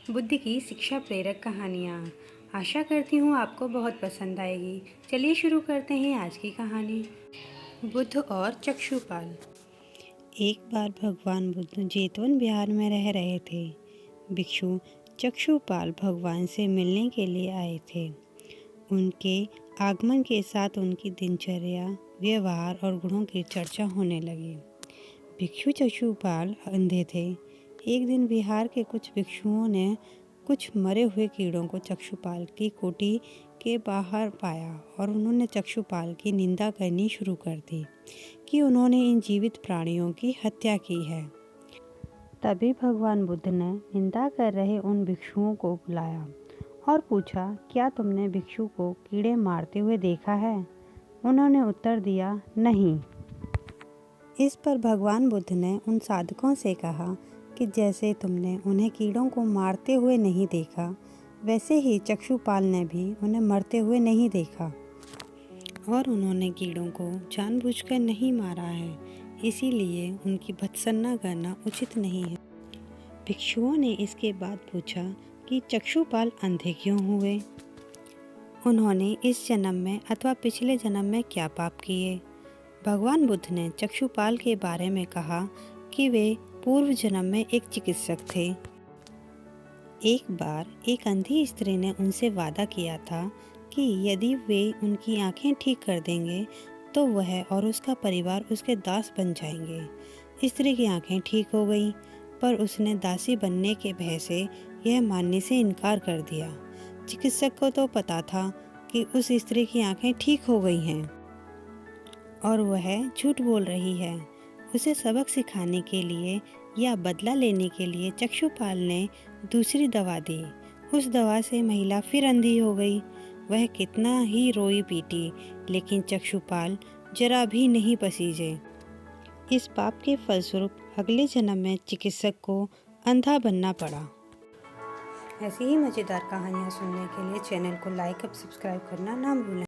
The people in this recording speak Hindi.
बुद्ध की शिक्षा प्रेरक कहानियाँ। आशा करती हूँ आपको बहुत पसंद आएगी। चलिए शुरू करते हैं आज की कहानी। बुद्ध और चक्षुपाल। एक बार भगवान बुद्ध जेतवन बिहार में रह रहे थे। भिक्षु चक्षुपाल भगवान से मिलने के लिए आए थे। उनके आगमन के साथ उनकी दिनचर्या, व्यवहार और गुणों की चर्चा होने लगी। भिक्षु चक्षुपाल अंधे थे। एक दिन बिहार के कुछ भिक्षुओं ने कुछ मरे हुए कीड़ों को चक्षुपाल की कोठी के बाहर पाया और उन्होंने चक्षुपाल की निंदा करनी शुरू कर दी कि उन्होंने इन जीवित प्राणियों की हत्या की है। तभी भगवान बुद्ध ने निंदा कर रहे उन भिक्षुओं को बुलाया और पूछा, क्या तुमने भिक्षु को कीड़े मारते हुए देखा है? उन्होंने उत्तर दिया, नहीं। इस पर भगवान बुद्ध ने उन साधकों से कहा कि जैसे तुमने उन्हें कीड़ों को मारते हुए नहीं देखा, वैसे ही चक्षुपाल ने भी उन्हें मरते हुए नहीं देखा और उन्होंने कीड़ों को जानबूझकर नहीं मारा है, इसीलिए उनकी भत्सना करना उचित नहीं है। भिक्षुओं ने इसके बाद पूछा कि चक्षुपाल अंधे क्यों हुए? उन्होंने इस जन्म में अथवा पिछले जन्म में क्या पाप किए? भगवान बुद्ध ने चक्षुपाल के बारे में कहा कि वे पूर्व जन्म में एक चिकित्सक थे। एक बार एक अंधी स्त्री ने उनसे वादा किया था कि यदि वे उनकी आंखें ठीक कर देंगे तो वह और उसका परिवार उसके दास बन जाएंगे। स्त्री की आंखें ठीक हो गईं, पर उसने दासी बनने के भय से यह मानने से इनकार कर दिया। चिकित्सक को तो पता था कि उस स्त्री की आंखें ठीक हो गई हैं और वह झूठ बोल रही है। उसे सबक सिखाने के लिए या बदला लेने के लिए चक्षुपाल ने दूसरी दवा दी। उस दवा से महिला फिर अंधी हो गई। वह कितना ही रोई पीटी, लेकिन चक्षुपाल जरा भी नहीं पसीजे। इस पाप के फलस्वरूप अगले जन्म में चिकित्सक को अंधा बनना पड़ा। ऐसी ही मज़ेदार कहानियाँ सुनने के लिए चैनल को लाइक और सब्सक्राइब करना ना भूलें।